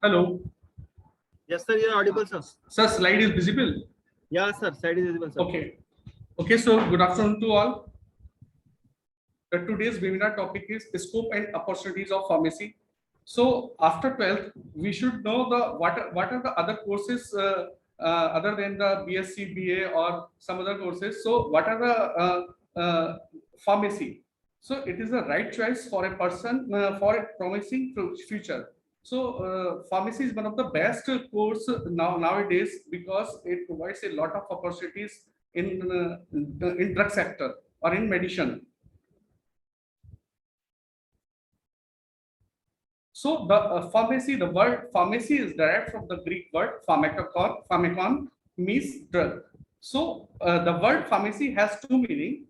Hello. Yes, sir. You are audible, sir. Sir, slide is visible. Yeah, sir. Slide is visible, sir. Okay. Okay. So good afternoon to all. Today's webinar topic is scope and opportunities of pharmacy. So after 12th, we should know the what are the other courses other than the BSc, BA or some other courses. So what are the pharmacy? So it is the right choice for a person for a promising future. So pharmacy is one of the best course nowadays because it provides a lot of opportunities in drug sector or in medicine. So the pharmacy, the word pharmacy is derived from the Greek word pharmakon means drug. So the word pharmacy has two meaning.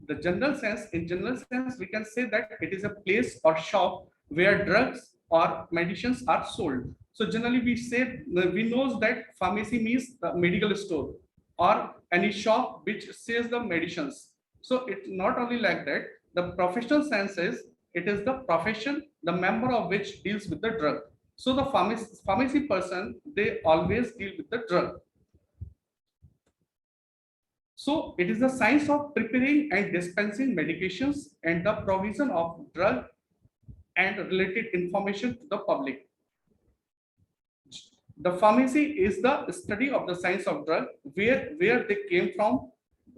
The general sense, in general sense, we can say that it is a place or shop where drugs or medicines are sold. So generally we say, we know that pharmacy means the medical store or any shop which sells the medicines. So it's not only like that. The professional sense is it is the profession, the member of which deals with the drug. So the pharmacy person, they always deal with the drug. So it is the science of preparing and dispensing medications and the provision of drug and related information to the public. The pharmacy is the study of the science of drug, where they came from,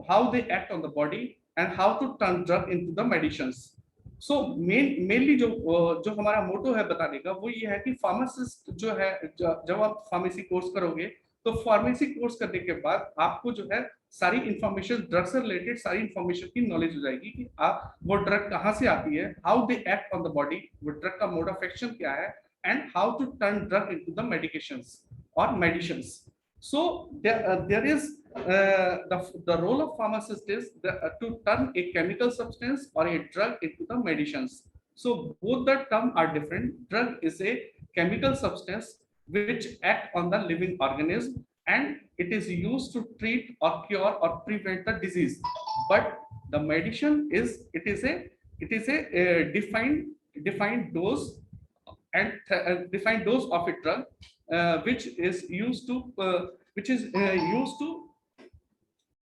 how they act on the body, and how to turn drug into the medicines. So mainly जो हमारा मोटो है बताने का वो ये है कि pharmacist जो है जब आप फार्मेसी कोर्स करोगे तो फार्मेसी कोर्स करने के बाद आपको जो है सारी इंफॉर्मेशन ड्रग से रिलेटेड सारी इंफॉर्मेशन की नॉलेज हो जाएगी कि आप वो ड्रग कहाँ से आती है, how they act on the body, वो ड्रग का मोड ऑफ एक्शन क्या है, and how to turn drug into the medications or medicines. So there is the role of pharmacist is to turn a chemical substance or a drug into the medicines. So both the term are different. Drug is a chemical substance which act on the living organism and it is used to treat or cure or prevent the disease. But the medicine is a defined dose and defined dose of a drug which is used to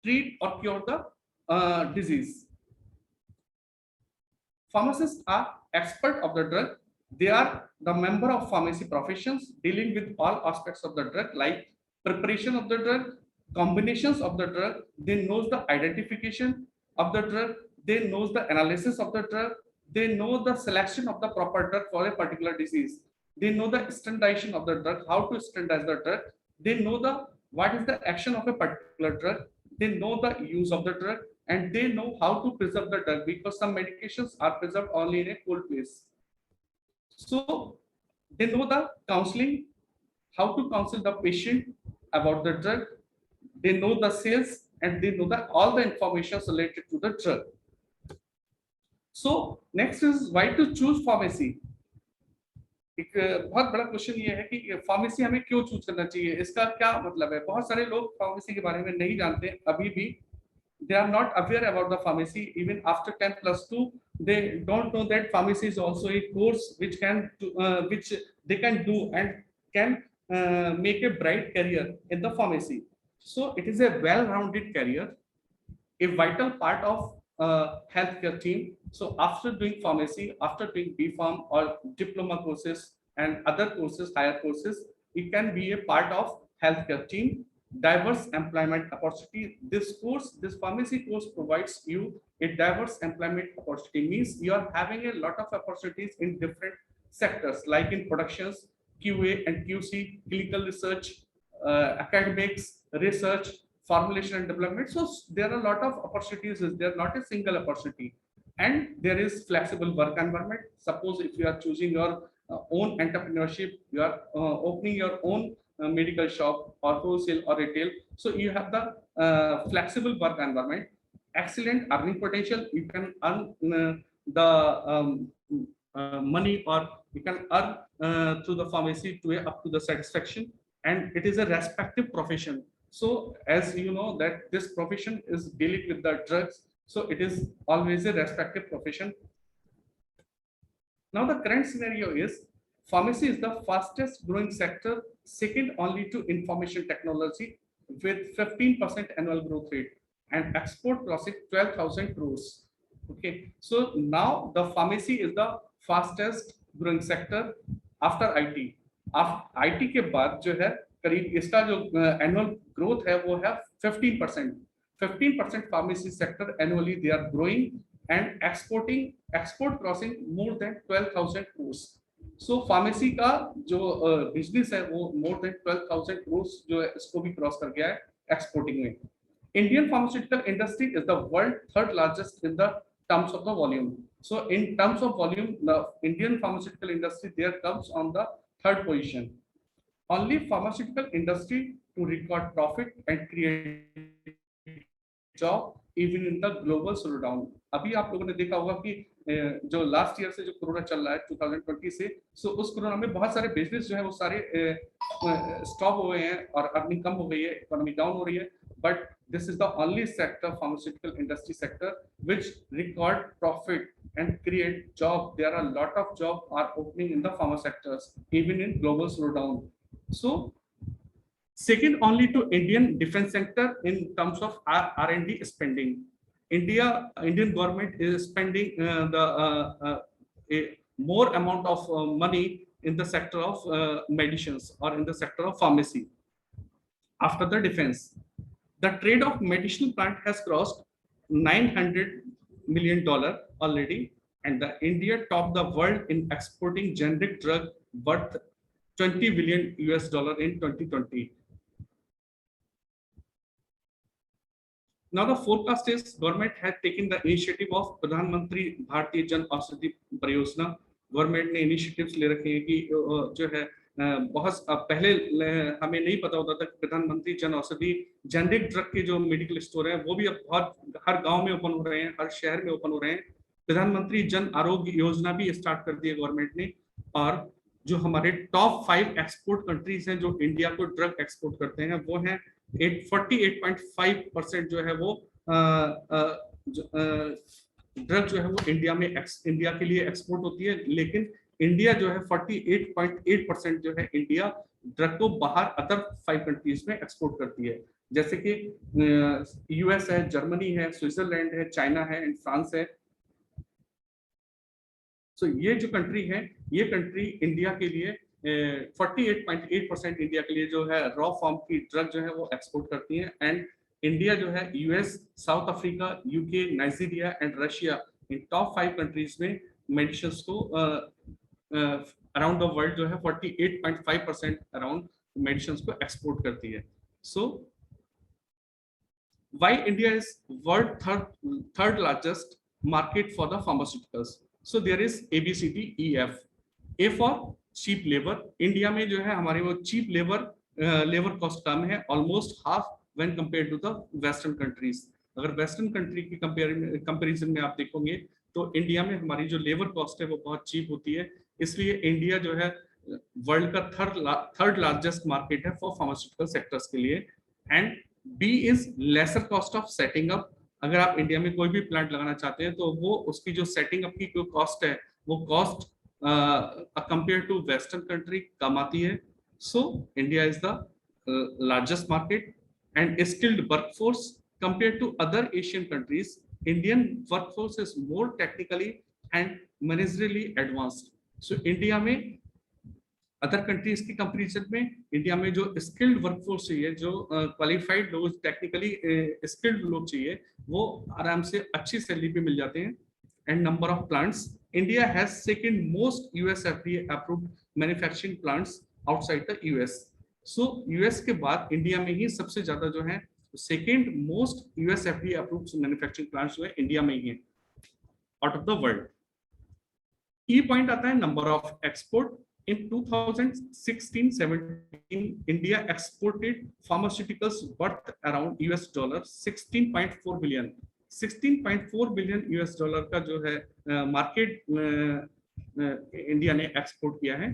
treat or cure the disease. Pharmacists are expert of the drug. They are the member of pharmacy professions dealing with all aspects of the drug like preparation of the drug, combinations of the drug. They knows the identification of the drug. They knows the analysis of the drug. They know the selection of the proper drug for a particular disease. They know the standardization of the drug, how to standardize the drug. They know what is the action of a particular drug. They know the use of the drug and they know how to preserve the drug because some medications are preserved only in a cold place. So they know the counseling, how to counsel the patient about the drug. They know the sales and they know all the information related to the drug. So next is why to choose pharmacy. एक बहुत बड़ा question ये है कि pharmacy हमें क्यों choose करना चाहिए, इसका क्या मतलब है। बहुत सारे लोग फार्मेसी के बारे में नहीं जानते अभी भी. They are not aware about the pharmacy. Even after 10+2, they don't know that pharmacy is also a course which they can do and can make a bright career in the pharmacy. So it is a well-rounded career, a vital part of healthcare team. So after doing pharmacy, after doing B.Pharm or diploma courses and other courses, higher courses, it can be a part of healthcare team. Diverse employment opportunity. This pharmacy course provides you a diverse employment opportunity. Means you are having a lot of opportunities in different sectors, like in productions, QA and QC, clinical research, academics, research, formulation and development. So there are a lot of opportunities. There are not a single opportunity, and there is flexible work environment. Suppose if you are choosing your own entrepreneurship, you are opening your own medical shop or wholesale or retail. So you have the flexible work environment, excellent earning potential. You can earn the money, or you can earn through the pharmacy up to the satisfaction, and it is a respective profession. So as you know that this profession is dealing with the drugs, so it is always a respected profession. Now the current scenario is pharmacy is the fastest growing sector, second only to information technology, with 15% annual growth rate and export crossing 12,000 crores. Okay, so now the pharmacy is the fastest growing sector after IT. IT के बाद जो है करीब इसका जो annual growth है वो है 15%. 15% pharmacy sector annually they are growing and export crossing more than 12,000 crores. So pharmacy का जो बिजनेस है वो more than 12,000 crores जो है इसको भी क्रॉस कर गया है एक्सपोर्टिंग में. Indian pharmaceutical industry is the world third largest in the terms of the volume. So in terms of volume, the Indian pharmaceutical industry there comes on the third position. Only pharmaceutical industry to record profit and create job even in the global slowdown. अभी आप लोगों ने देखा होगा कि जो last year से जो कोरोना चल रहा है 2020 से, सो उस कोरोना में बहुत सारे बिजनेस जो है वो सारे स्टॉप हो गए हैं और अर्निंग कम हो गई है, इकोनॉमी डाउन हो रही है. But this is the only sector, pharmaceutical industry sector, which record profit and create job. There are a lot of job are opening in the pharma sectors even in global slowdown. So second only to Indian defense sector in terms of R&D spending. Indian government is spending a more amount of money in the sector of medicines or in the sector of pharmacy after the defense. The trade of medicinal plant has crossed $900 million already, and the India topped the world in exporting generic drug worth $20 billion in 2020. Now the forecast is government has taken the initiative of Pradhan Mantri Bharatiya Jan Aushadhi Pariyojana. Government ने initiatives ले रखे हैं कि जो है बहुत पहले हमें नहीं पता होता था कि प्रधानमंत्री जन औषधि जेनरिक ड्रग के जो मेडिकल स्टोर हैं वो भी अब बहुत हर गांव में ओपन हो रहे हैं, हर शहर में ओपन हो रहे हैं. प्रधानमंत्री जन आरोग्य योजना भी स्टार्ट कर दी है गवर्नमेंट ने. और जो हमारे टॉप 5 एक्सपोर्ट कंट्रीज हैं जो इंडिया को ड्रग एक्सपोर्ट करते हैं वो हैं 48.5% जो है वो ड्रग जो है वो इंडिया के लिए एक्सपोर्ट होती है. लेकिन इंडिया जो है 48.8% जो है इंडिया ड्रग को बाहर अदर 5 कंट्रीज में एक्सपोर्ट करती है, जैसे कि यूएस है, जर्मनी है, स्विट्जरलैंड है, चाइना है एंड फ्रांस है. सो ये जो कंट्री है ये कंट्री इंडिया के लिए 48.8% इंडिया के लिए जो है रॉ फॉर्म की ड्रग जो है वो एक्सपोर्ट करती है. एंड इंडिया जो है US, South Africa, UK, Nigeria and Russia in top 5 countries में मेडिसिन्स को अराउंड द वर्ल्ड जो है 48.5% अराउंड मेडिसिन्स को एक्सपोर्ट करती है. So why India is world third largest market for the pharmaceuticals. So there is ABCDEF. A for cheap labour. India में जो है हमारे वो चीप लेबर कॉस्ट कम है, almost half when compared to the western countries. अगर western country की comparison में आप देखोगे तो इंडिया में हमारी जो लेबर कॉस्ट है वो बहुत चीप होती है. इसलिए इंडिया जो है वर्ल्ड का थर्ड लार्जेस्ट मार्केट है फॉर फार्मास्यूटिकल सेक्टर्स के लिए. And B is lesser cost of setting up. अगर आप इंडिया में कोई भी प्लांट लगाना चाहते हैं तो वो उसकी जो सेटिंग अप की जो कॉस्ट है वो cost compare to western country कम आती है. So India is the largest market. And skilled workforce compare to other Asian countries, Indian workforce is more technically and managerially advanced. So India में other countries की comparison में India में जो skilled workforce चाहिए, जो क्वालिफाइड लोग, technically skilled लोग चाहिए, वो आराम से अच्छी सैलरी पे मिल जाते हैं. And number of plants, India has second most US FDA approved manufacturing plants outside the US. So US के बाद इंडिया में ही सबसे ज्यादा जो है second most US FDA approved manufacturing plants जो है इंडिया में ही है आउट ऑफ द वर्ल्ड. की पॉइंट आता है number of export. In 2016-17, India exported pharmaceuticals worth around $16.4 billion. $16.4 billion का जो है मार्केट इंडिया ने एक्सपोर्ट किया है.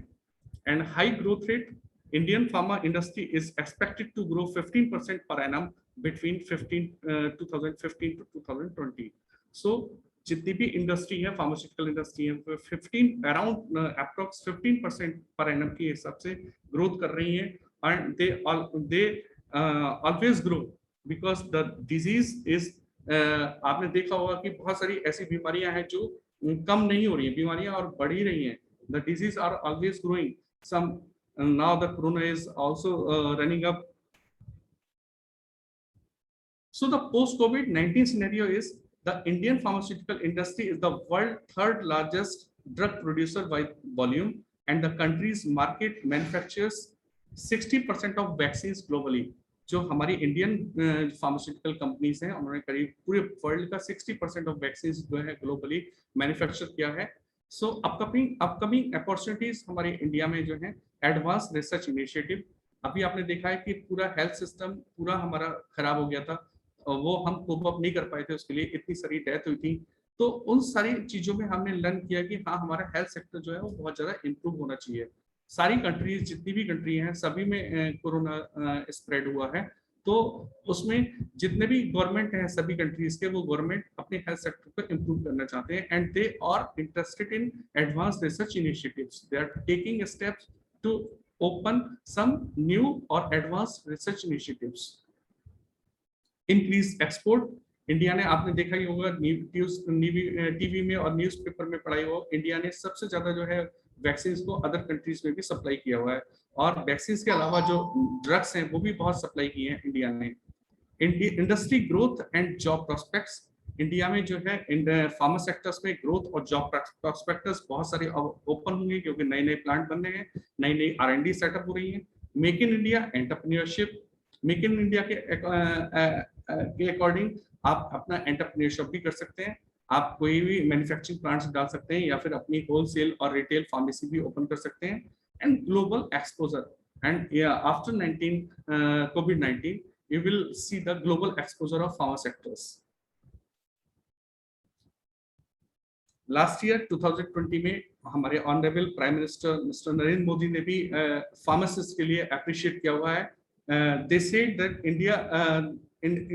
And high growth rate Indian pharma industry is expected to grow 15% per annum between 2015 to 2020. So जितनी भी इंडस्ट्री है, pharmaceutical industry है, 15 अराउंड अप्रॉक्स 15% पर एनम के हिसाब से ग्रोथ कर रही है, and they always grow because the disease is, आपने देखा होगा कि बहुत सारी ऐसी बीमारियां हैं जो कम नहीं हो रही हैं, बीमारियां और बढ़ ही रही हैं. The disease are always growing. Some now the corona is also running up. So the post COVID-19 scenario is the Indian pharmaceutical industry is the world's third largest drug producer by volume, and the country's market manufactures 60% of vaccines globally. जो हमारी Indian pharmaceutical companies हैं, उन्होंने करीब पूरे world का 60% of vaccine जो है globally manufacture किया है. सो अपकमिंग अपॉर्चुनिटीज हमारे इंडिया में जो है, एडवांस रिसर्च इनिशिएटिव. अभी आपने देखा है कि पूरा हेल्थ सिस्टम पूरा हमारा खराब हो गया था, वो हम कोप अप नहीं कर पाए थे, उसके लिए इतनी सारी डेथ हुई थी. तो उन सारी चीजों में हमने लर्न किया कि हाँ, हमारा हेल्थ सेक्टर जो है वो बहुत ज्यादा इम्प्रूव होना चाहिए. सारी कंट्रीज, जितनी भी कंट्री हैं, सभी में कोरोना स्प्रेड हुआ है. तो उसमें जितने भी गवर्नमेंट हैं सभी कंट्रीज के, वो गवर्नमेंट अपने हेल्थ सेक्टर को इम्प्रूव करना चाहते हैं, and they are interested in advance research initiatives. They are taking steps to open some new और advance research initiatives. Increase export. India ने, आपने देखा ही होगा टीवी में और न्यूज़पेपर में पढ़ाई हो, इंडिया ने सबसे ज्यादा जो है वैक्सीन को अदर कंट्रीज में भी सप्लाई किया हुआ है, और वैक्सीन के अलावा जो ड्रग्स हैं वो भी बहुत सप्लाई किए हैं इंडिया ने. Industry growth and job prospects. India में जो है फार्मा सेक्टर्स में ग्रोथ और जॉब प्रोस्पेक्ट्स बहुत सारे ओपन होंगे, क्योंकि नए नए प्लांट बन रहे हैं, नई नई R&D सेटअप हो रही है. Make in India entrepreneurship. Make in India के अकॉर्डिंग आप अपना एंटरप्रेन्योरशिप भी कर सकते हैं. आप कोई भी मैन्युफैक्चरिंग प्लांट्स डाल सकते हैं, या फिर अपनी होलसेल और रिटेल फार्मेसी भी ओपन कर सकते हैं. And global exposure. And after COVID-19 you will see the global exposure of pharma sectors. Last year 2020 में हमारे honourable prime minister mister Narendra Modi ने भी फार्मासिस्ट के लिए अप्रिशिएट किया हुआ है. They said that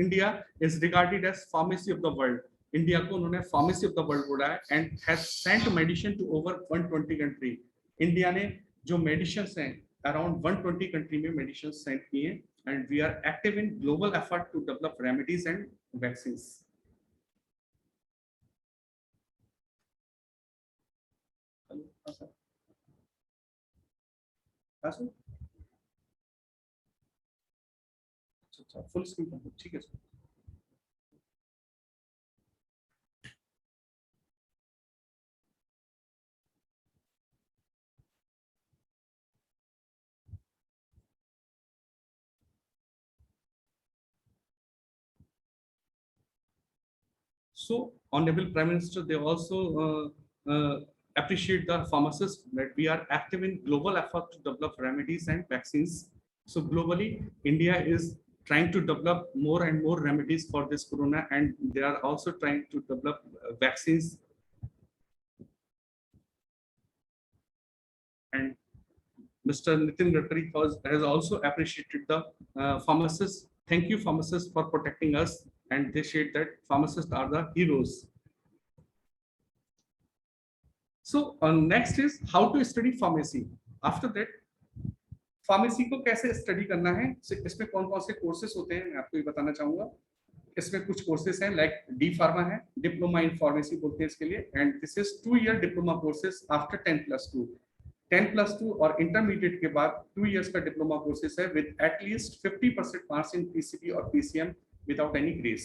India is regarded as pharmacy of the world. India को उन्होंने फार्मेसी ऑफ द वर्ल्ड बोला है, and has sent medicine to over 120 country. India ने जो मेडिसिन हैं अराउंड 120 कंट्री में मेडिसिन सेंड किए हैं, and we are active in global effort to develop remedies and vaccines. Full screen ठीक है. So, Honorable Prime Minister, they also appreciate the pharmacists that we are active in global effort to develop remedies and vaccines. So globally, India is trying to develop more and more remedies for this corona, and they are also trying to develop vaccines. And Mr. Nitin Gadkari has also appreciated the pharmacists. Thank you, pharmacists, for protecting us. And they said that pharmacists are the heroes. So next is how to study pharmacy. After that, pharmacy को कैसे study करना है, इसमें कौन कौन से courses होते हैं मैं आपको ये बताना चाहूंगा. इसमें कुछ कोर्सेज हैं लाइक डी फार्मा है, डिप्लोमा इन फार्मेसी बोलते हैं इसके लिए, and this is 2 year diploma courses after 10+2. 10+2 और इंटरमीडिएट के बाद 2 इयर्स का डिप्लोमा कोर्सेज है with at least 50% marks in PCB और पीसीएम विदाउट एनी ग्रेस.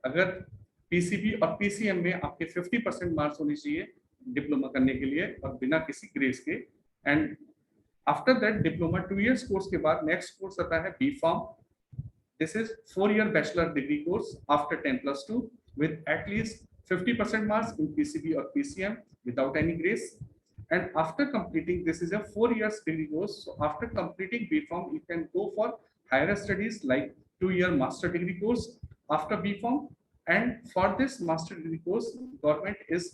अगर पीसीबी और पीसीएम में आपके 50% मार्क्स होने चाहिए डिप्लोमा करने के लिए, और बिना किसी ग्रेस के. And after that diploma 2 years course के बाद नेक्स्ट कोर्स आता है B pharm. This is 4 year bachelor degree course after 10+2 with at least 50% marks in PCB और PCM without any grace. And after completing, this is a 4 years degree course. So after completing B.Pharm, you can go for higher studies like 2-year master degree course after B.Pharm. And for this master degree course, government is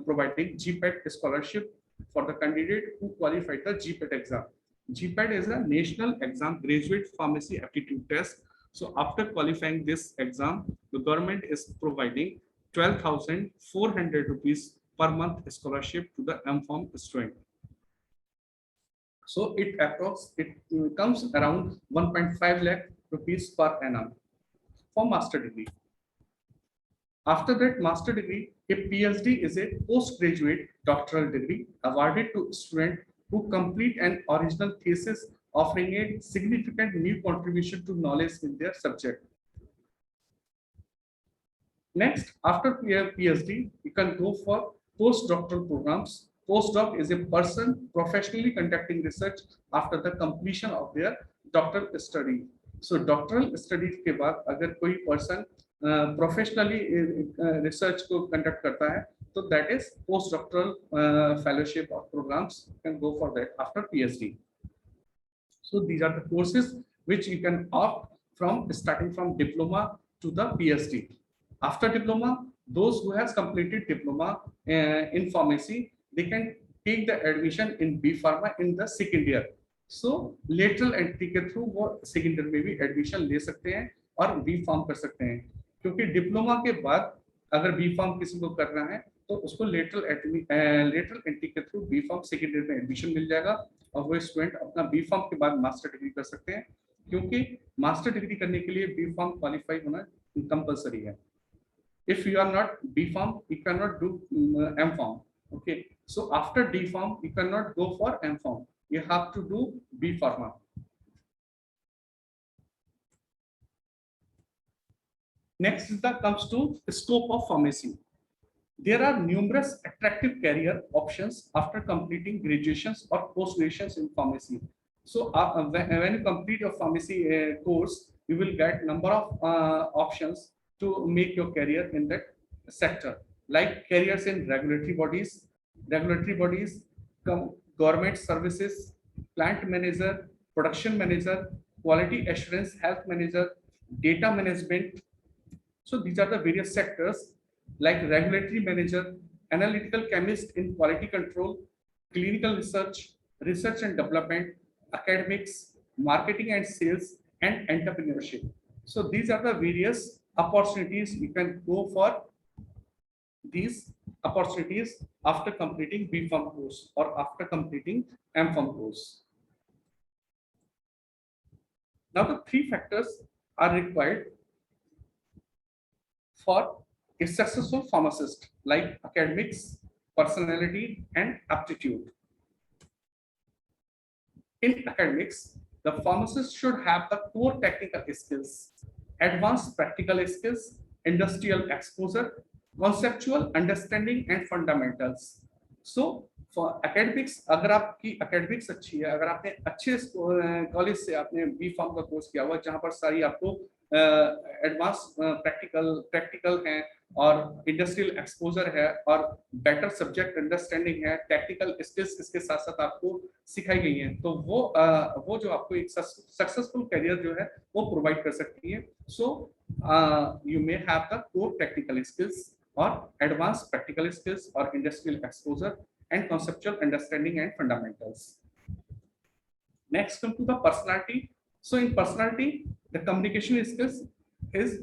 providing GPET scholarship for the candidate who qualified the GPET exam. GPAT is a national exam, graduate pharmacy aptitude test. So after qualifying this exam, the government is providing 12,400 rupees per month scholarship to the M.Pharm student. So it comes around 1.5 lakh rupees per annum for master degree. After that master degree, a PhD is a postgraduate doctoral degree awarded to students who complete an original thesis offering a significant new contribution to knowledge in their subject. Next, after PhD, you can go for postdoctoral programs. Postdoc is a person professionally conducting research after the completion of their doctoral study. So doctoral studies के बाद अगर कोई person professionally research को conduct करता है, तो that is postdoctoral fellowship or programs. You can go for that after PhD. So these are the courses which you can opt from, starting from diploma to the PhD. After diploma, those who has completed diploma in pharmacy, they can take the admission in B Pharma in the second year. So lateral entry के through वो second year में भी admission ले सकते हैं और B Pharm कर सकते हैं, क्योंकि डिप्लोमा के बाद अगर B Pharm किसी को करना है तो उसको lateral entry के through B Pharm second year में admission मिल जाएगा और वो स्टूडेंट अपना B Pharm के बाद मास्टर डिग्री कर सकते हैं, क्योंकि मास्टर डिग्री करने के लिए B Pharm क्वालिफाई होना कंपलसरी है. If you are not B Pharm, you cannot do M Pharm. Okay, so after D Pharm, you cannot go for M Pharm. You have to do B Pharma. Next is comes to scope of pharmacy. There are numerous attractive career options after completing graduations or post-graduations in pharmacy. So when you complete your pharmacy course, you will get number of options to make your career in that sector, like careers in regulatory bodies, government services, plant manager, production manager, quality assurance, health manager, data management. So these are the various sectors, like regulatory manager, analytical chemist in quality control, clinical research, research and development, academics, marketing and sales, and entrepreneurship. So these are the various opportunities you can go for these opportunities after completing B Pharm course or after completing M Pharm course. Now the three factors are required for a successful pharmacist, like academics, personality, and aptitude. In academics, the pharmacist should have the core technical skills, advanced practical skills, industrial exposure, conceptual understanding, and fundamentals. So for academics, अगर आपकी academics अच्छी है, अगर आपने अच्छे college से आपने B Pharm का कोर्स किया हुआ, जहाँ पर सारी आपको एडवांस प्रैक्टिकल हैं और इंडस्ट्रियल एक्सपोजर है और बेटर सब्जेक्ट अंडरस्टैंडिंग है, टेक्निकल स्किल्स इसके साथ साथ आपको सिखाई गई हैं, तो वो जो आपको एक सक्सेसफुल करियर जो है वो प्रोवाइड कर सकती है. So you may have the core technical skills और एडवांस प्रैक्टिकल स्किल्स और industrial exposure and conceptual understanding and fundamentals. Next, come to the personality. So in personality, the communication skills is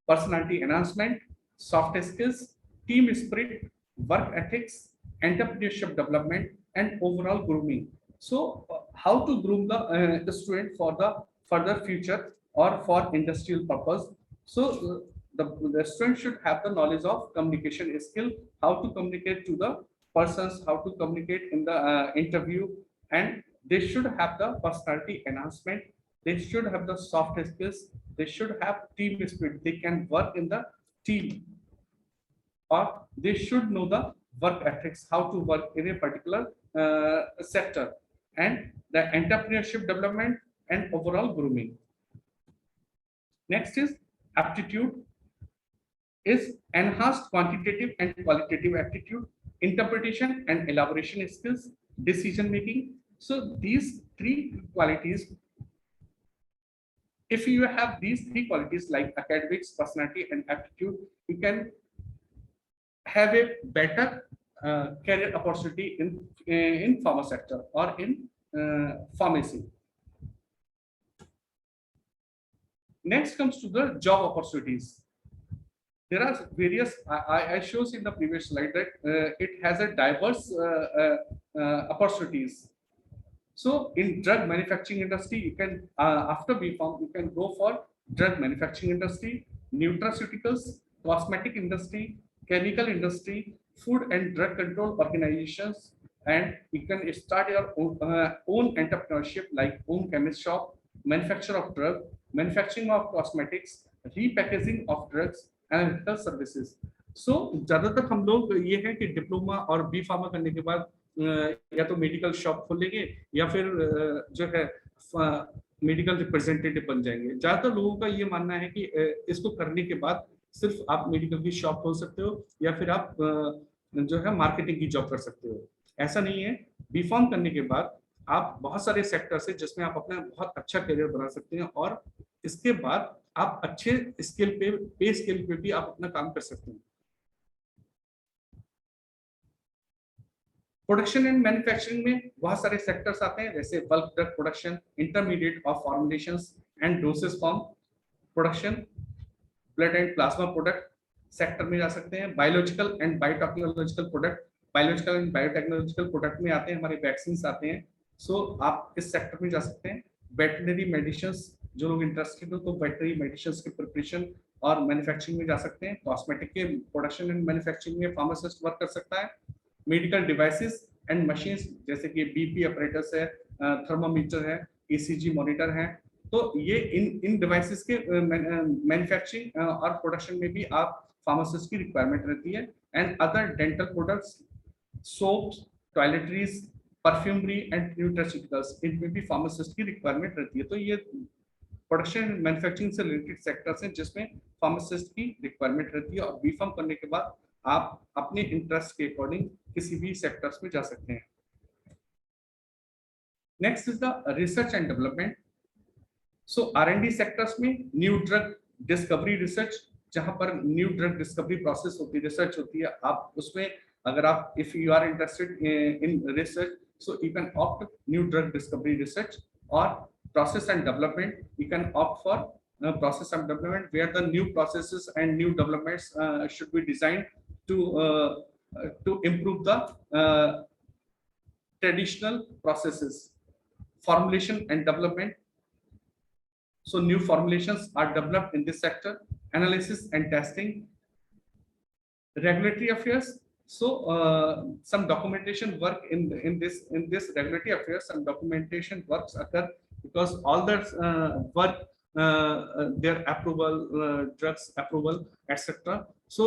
personality enhancement, soft skills, team spirit, work ethics, entrepreneurship development, and overall grooming. So how to groom the student for the further future or for industrial purpose. So the student should have the knowledge of communication skill, how to communicate to the persons, how to communicate in the interview, and they should have the personality enhancement, they should have the soft skills, they should have team spirit, they can work in the team, or they should know the work ethics, how to work in a particular sector, and the entrepreneurship development and overall grooming. Next is aptitude, is enhanced quantitative and qualitative aptitude, interpretation and elaboration skills, decision making. So these three qualities, if you have these three qualities like academics, personality, and aptitude, you can have a better career opportunity in pharma sector or in pharmacy. Next comes to the job opportunities. There are various, I shows in the previous slide that it has a diverse opportunities. So in drug manufacturing industry, you can, after B.Pharm, you can go for drug manufacturing industry, nutraceuticals, cosmetic industry, chemical industry, food and drug control organizations, and you can start your own entrepreneurship like own chemist shop, manufacture of drug, manufacturing of cosmetics, repackaging of drugs and health services. So ज्यादातर हम लोग ये है कि diploma और B pharma करने के बाद या तो मेडिकल शॉप खोलेंगे या फिर जो है मेडिकल रिप्रेजेंटेटिव बन जाएंगे। ज्यादातर लोगों का ये मानना है कि इसको करने के बाद सिर्फ आप मेडिकल की शॉप खोल सकते हो या फिर आप जो है मार्केटिंग की जॉब कर सकते हो। ऐसा नहीं है, बी.Pharm करने के बाद आप बहुत सारे सेक्टर्स है जिसमें आप अपना बहुत अच्छा करियर बना सकते हैं और इसके बाद आप अच्छे स्केल पे स्केल पे भी आप अपना काम कर सकते हैं। प्रोडक्शन एंड मैन्युफैक्चरिंग में बहुत सारे सेक्टर्स आते हैं जैसे bulk drug production, intermediate of formulations and dosage form production, blood and plasma product sector में जा सकते हैं। Biological and biotechnological product, biological and biotechnological product में आते हैं हमारे वैक्सीन आते हैं। सो आप इस सेक्टर में जा सकते हैं। वेटनरी मेडिसिन, जो लोग इंटरेस्टेड हो तो वेटनरी मेडिसिन की प्रिपरेशन और मैन्युफैक्चरिंग में जा सकते हैं। कॉस्मेटिक के प्रोडक्शन एंड मैन्युफैक्चरिंग में फार्मासिस्ट वर्क कर सकता है। मेडिकल डिवाइसेस एंड मशीन्स जैसे कि बीपी ऑपरेटर्स है, थर्मामीटर है, ईसीजी मॉनिटर है, तो ये इन डिवाइसेस के मैन्युफैक्चरिंग और प्रोडक्शन में भी आप फार्मासिस्ट की रिक्वायरमेंट रहती है। And other dental products, soaps, toiletries, perfumery and nutraceuticals, इनमें भी फार्मासिस्ट की रिक्वायरमेंट रहती है। तो ये प्रोडक्शन एंड मैन्युफैक्चरिंग से रिलेटेड सेक्टर्स हैं जिसमें फार्मासिस्ट की रिक्वायरमेंट रहती है और बी.Pharm करने के बाद आप अपने इंटरेस्ट के अकॉर्डिंग किसी भी सेक्टर्स में जा सकते हैं। Next is the research and development. So R&D sectors में न्यू ड्रग डिस्कवरी रिसर्च, जहां पर न्यू ड्रग डिस्कवरी प्रोसेस होती है, रिसर्च होती है, आप उसमें अगर आप if you are interested in research so you can opt new drug discovery research. और process and development, you can opt for process and development where the new processes and new developments should be designed to improve the traditional processes. Formulation and development, so new formulations are developed in this sector. Analysis and testing. Regulatory affairs, so some documentation work in this regulatory affairs, some documentation works occur because all that work, their approval, drugs approval, etc. So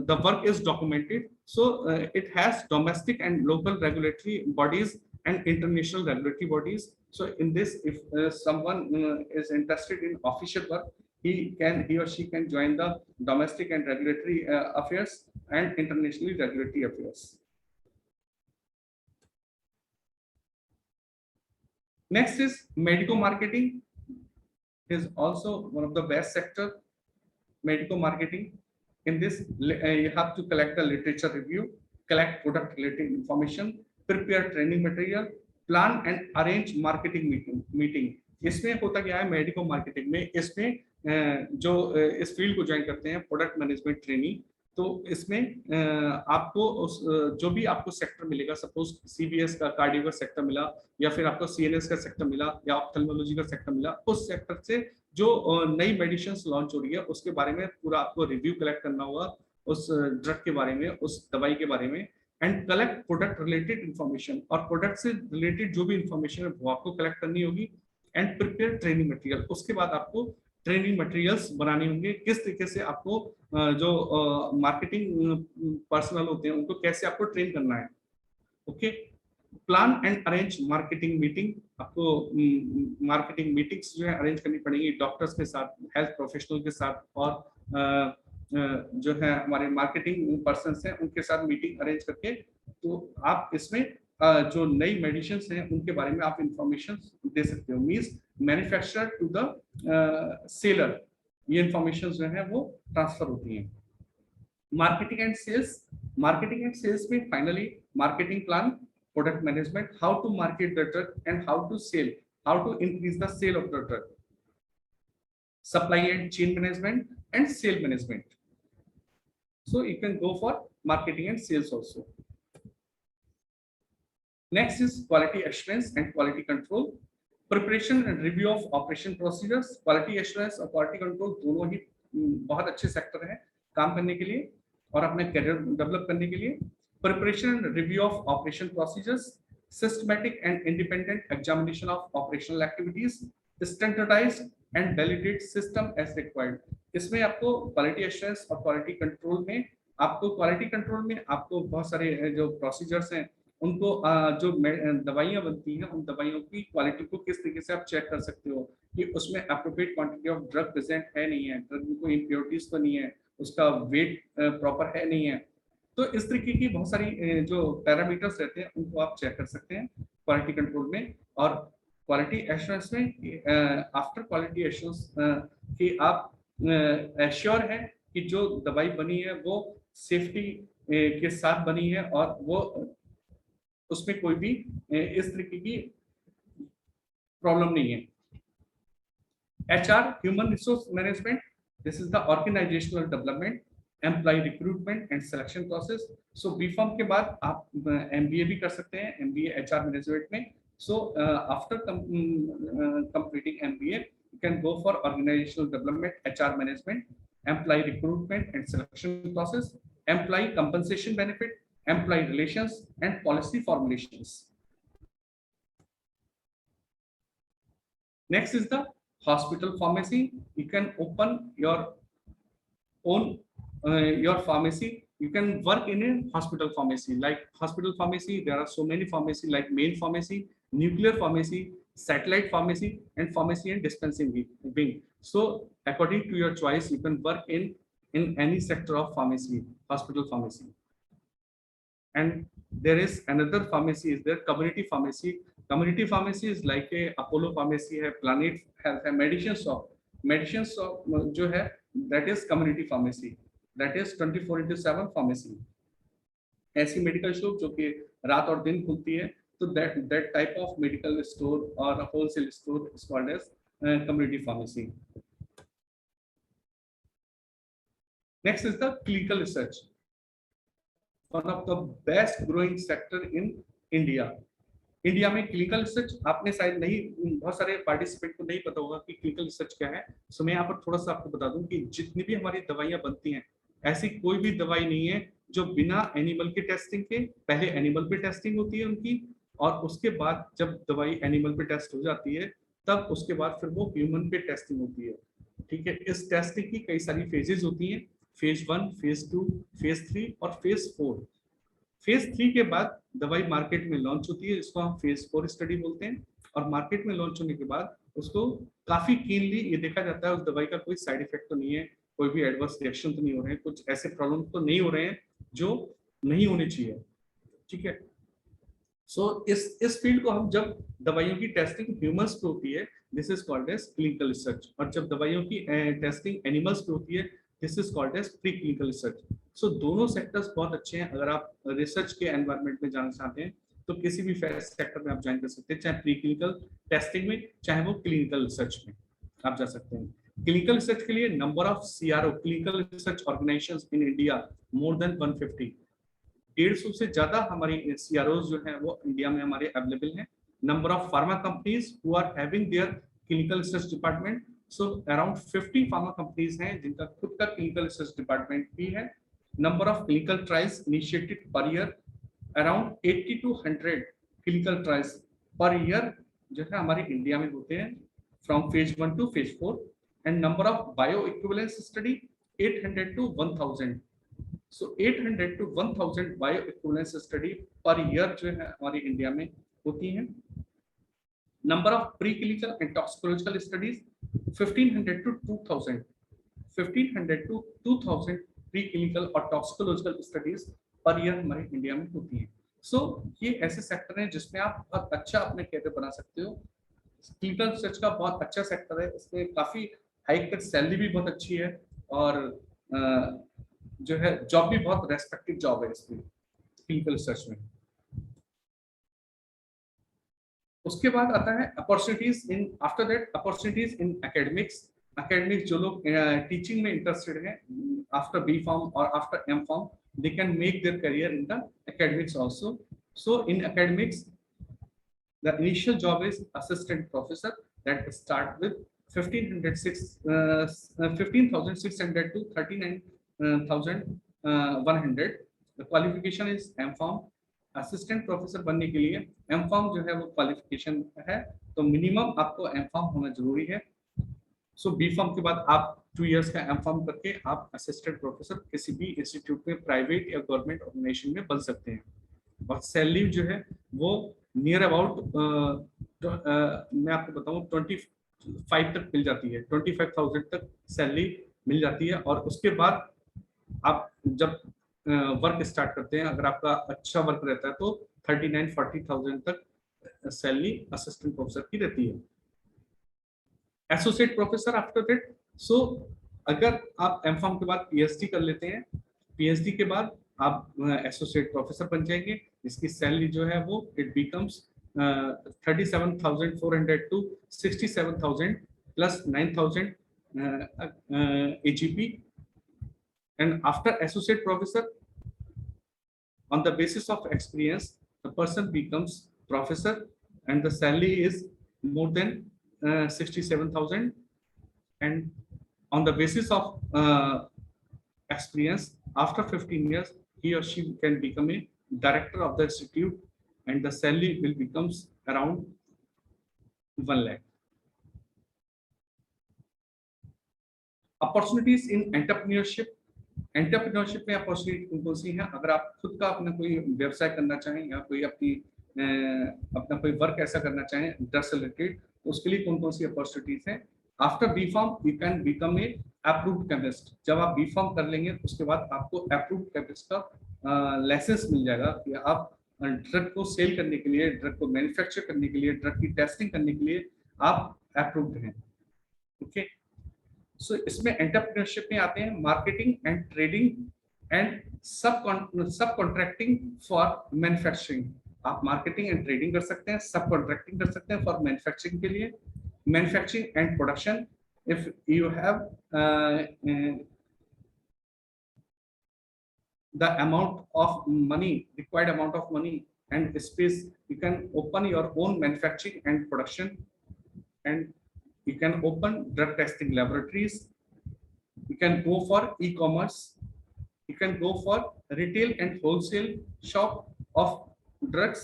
the work is documented. So it has domestic and local regulatory bodies and international regulatory bodies. So in this, if someone is interested in official work, he or she can join the domestic and regulatory affairs and internationally regulatory affairs. Next is medico marketing. Is also one of the best sector, medico marketing. In this, you have to collect the literature review, collect product related information, prepare training material, plan and arrange marketing meeting. इसमें होता क्या है medico marketing में, इसमें जो इस field को join करते हैं प्रोडक्ट मैनेजमेंट ट्रेनिंग, तो इसमें आपको जो भी आपको सेक्टर मिलेगा, सपोज सीबीएस का कार्डियो का सेक्टर मिला या फिर आपको सीएनएस का सेक्टर मिला या ऑप्थेल्मोलॉजी का सेक्टर मिला, उस सेक्टर से जो नई मेडिसिन लॉन्च हो रही है उसके बारे में पूरा आपको रिव्यू कलेक्ट करना होगा, उस ड्रग के बारे में, उस दवाई के बारे में, and collect product related information, और प्रोडक्ट से रिलेटेड जो भी इन्फॉर्मेशन है वो आपको कलेक्ट करनी होगी, एंड प्रिपेयर ट्रेनिंग मटेरियल। उसके बाद आपको ट्रेनिंग मटेरियल्स बनाने होंगे, किस तरीके से आपको जो मार्केटिंग पर्सनल होते हैं उनको कैसे आपको ट्रेन करना है। Okay, plan and arrange marketing meeting, आपको मार्केटिंग मीटिंग्स जो है अरेंज करनी पड़ेगी डॉक्टर्स के साथ, हेल्थ प्रोफेशनल के साथ, और जो है हमारे मार्केटिंग पर्सन हैं उनके साथ मीटिंग अरेंज करके, तो आप इसमें जो नई मेडिसिन हैं उनके बारे में आप इंफॉर्मेशन दे सकते हो। Means manufacturer to the seller, ये इंफॉर्मेशन जो है वो ट्रांसफर होती हैं। Marketing and sales, marketing and sales में finally marketing plan, product management, how to market the drug and how to sell, how to increase the sale of the drug, supply and chain management and sale management. So you can go for marketing and sales also. Next is quality assurance and quality control. Preparation and review of operation procedures. Quality assurance और quality control दोनों ही बहुत अच्छे sector हैं काम करने के लिए और अपने करियर डेवलप करने के लिए. Preparation and review of operation procedures, systematic and independent examination of operational activities, standardized and validate system as required. इसमें आपको क्वालिटी एश्योरेंस और क्वालिटी कंट्रोल में आपको बहुत सारे जो प्रोसीजर्स हैं उनको जो दवाइयाँ बनती हैं उन दवाइयों की क्वालिटी को किस तरीके से आप चेक कर सकते हो कि उसमें appropriate quantity of drug present है नहीं है, ड्रग में कोई इम्प्योरिटीज तो नहीं है, उसका वेट प्रॉपर है नहीं है. तो इस तरीके की बहुत सारी जो पैरामीटर्स रहते हैं उनको आप चेक कर सकते हैं क्वालिटी कंट्रोल में. और क्वालिटी एश्योरेंस में आफ्टर क्वालिटी एश्योरेंस कि आप एश्योर है कि जो दवाई बनी है वो सेफ्टी के साथ बनी है और वो उसमें कोई भी इस तरीके की प्रॉब्लम नहीं है. HR, human resource management, this is the organizational development, employee recruitment and selection process. So B.Pharm के बाद आप MBA भी कर सकते हैं, MBA HR management में. So after completing MBA, you can go for organizational development, HR management, employee recruitment and selection process, employee compensation benefit, employee relations and policy formulations. Next is the hospital pharmacy. You can open your own your pharmacy. You can work in a hospital pharmacy. Like hospital pharmacy, there are so many pharmacy like main pharmacy, nuclear pharmacy, satellite pharmacy, and pharmacy and dispensing wing. So according to your choice, you can work in any sector of pharmacy, hospital pharmacy. And there is another pharmacy, is there community pharmacy. Community pharmacy is like a Apollo pharmacy है, Planet Health है, Medicine Shop जो है that is community pharmacy, that is 24/7 pharmacy. ऐसी medical shop जो कि रात और दिन खुलती है, तो that type of medical store or a wholesale store is called as community pharmacy. Next is the clinical research, one of the best growing sector in India. India में क्लिनिकल रिसर्च आपने शायद नहीं, बहुत सारे पार्टिसिपेंट को नहीं पता होगा कि क्लिनिकल रिसर्च क्या है. सो मैं यहाँ पर थोड़ा सा आपको बता दूं कि जितनी भी हमारी दवाइयाँ बनती हैं, ऐसी कोई भी दवाई नहीं है जो बिना एनिमल के टेस्टिंग के, पहले एनिमल पे टेस्टिंग होती है उनकी और उसके बाद जब दवाई एनिमल पे टेस्ट हो जाती है तब उसके बाद फिर वो ह्यूमन पे टेस्टिंग होती है. ठीक है, इस टेस्टिंग की कई सारी फेजेस होती हैं, फेज 1, फेज 2, फेज 3 और फेज 4. फेज 3 के बाद दवाई मार्केट में लॉन्च होती है, इसको हम फेज 4 स्टडी बोलते हैं. और मार्केट में लॉन्च होने के बाद उसको काफी कीनली ये देखा जाता है उस दवाई का कोई साइड इफेक्ट तो नहीं है, कोई भी एडवर्स रिएक्शन तो नहीं हो रहे हैं, कुछ ऐसे प्रॉब्लम तो नहीं हो रहे हैं जो नहीं होने चाहिए. ठीक है, सो इस फील्ड को हम जब दवाइयों की टेस्टिंग ह्यूमंस पे होती है, this is called as clinical research. और जब दवाइयों की टेस्टिंग एनिमल्स पे होती है, this is called as pre clinical research. So दोनों सेक्टर्स बहुत अच्छे हैं. अगर आप रिसर्च के एनवायरनमेंट में जाना चाहते हैं तो किसी भी सेक्टर में आप ज्वाइन कर सकते हैं, चाहे प्री क्लिनिकल टेस्टिंग में चाहे वो क्लिनिकल रिसर्च में आप जा सकते हैं. क्लिनिकल रिसर्च के लिए number of CRO, clinical research organisations in India, more than 150. 150 से ज्यादा हमारी CROs जो हैं वो इंडिया में हमारे अवेलेबल हैं. Number of pharma companies who are having their clinical research department, so around 50 pharma companies हैं जिनका खुद का क्लिनिकल रिसर्च डिपार्टमेंट भी है. Number of clinical trials initiated per year, around 80 to 100 clinical trials per year जो है हमारे India में होते हैं from phase 1 to phase 4. and number of bioequivalence study 800 to 1000. so 800 to 1000 bioequivalence study per year जो है हमारे इंडिया में होती हैं. number of preclinical and toxicological studies 1500 to 2000. 1500 to 2000 preclinical और टॉक्सिकोलॉजिकल स्टडीज पर ईयर हमारे इंडिया में होती हैं. सो ये ऐसे सेक्टर हैं जिसमें आप बहुत अच्छा अपने कैरियर बना सकते हो. क्लिनिकल रिसर्च का बहुत अच्छा सेक्टर है, इसमें काफी हाई कट सैलरी भी बहुत अच्छी है और जो है जॉब भी बहुत रेस्पेक्टेड जॉब है इसमें क्लिनिकल रिसर्च में. उसके बाद आता है opportunities in, after that opportunities in academics. Academics जो लोग टीचिंग में इंटरेस्टेड हैं, आफ्टर बी फॉर्म और after M Pharm, they can make their career in the academics also. So in academics the initial job is assistant professor that start with 15,600 to 39,100. The qualification is M.Pharm. Assistant professor बनने के लिए M.Pharm जो है वो qualification है, तो minimum आपको M.Pharm होना जरूरी है। सो B.Pharm के बाद आप 2 इयर्स का M.Pharm करके आप असिस्टेंट प्रोफेसर किसी भी इंस्टीट्यूट में, प्राइवेट या गवर्नमेंट ऑर्गेनाइजेशन में बन सकते हैं। और सैलरी जो है वो नियर अबाउट मैं आपको बताऊं 25 तक मिल जाती है, 25,000 तक सैलरी मिल जाती है। और उसके बाद आप जब वर्क स्टार्ट करते हैं, अगर आपका अच्छा वर्क रहता है तो 39-40,000 तक सैलरी असिस्टेंट प्रोफेसर की रहती है। एसोसिएट प्रोफेसर आफ्टर दैट, सो अगर आप M.Pharm के बाद PhD कर लेते हैं, PhD के बाद आप एसोसिएट प्रोफेसर बन जाएंगे, जिसकी सैलरी जो है वो it becomes 37,400 to 67,000 plus 9,000 AGP। And after associate professor, on the basis of experience, the person becomes professor and the salary is more than 67,000, and on the basis of experience, after 15 years he or she can become a director of the institute and the salary will becomes around 1 lakh. Opportunities in entrepreneurship, entrepreneurship में opportunity कौन सी है? अगर आप खुद का अपना कोई व्यवसाय करना चाहें या कोई अपना कोई वर्क ऐसा करना चाहें ड्रग से रिलेटेड, तो उसके लिए कौन कौन सी अपॉर्चुनिटीज हैं? After B.Pharm you can become a approved chemist. जब आप B.Pharm कर लेंगे उसके बाद आपको अप्रूव्ड केमिस्ट का लाइसेंस मिल जाएगा कि आप ड्रग को सेल करने के लिए, ड्रग को मैन्युफैक्चर करने के लिए, ड्रग की टेस्टिंग करने के लिए आप अप्रूव्ड हैं। ओके, सो इसमें एंटरप्रेन्योरशिप में आते हैं मार्केटिंग एंड ट्रेडिंग एंड सब कॉन्ट्रैक्टिंग फॉर मैन्युफैक्चरिंग। आप मार्केटिंग एंड ट्रेडिंग कर सकते हैं, सब कॉन्ट्रैक्टिंग कर सकते हैं फॉर मैन्युफैक्चरिंग के लिए। Manufacturing and production, if you have the amount of money, required amount of money and space, you can open your own manufacturing and production, and you can open drug testing laboratories. You can go for e-commerce. You can go for retail and wholesale shop of drugs,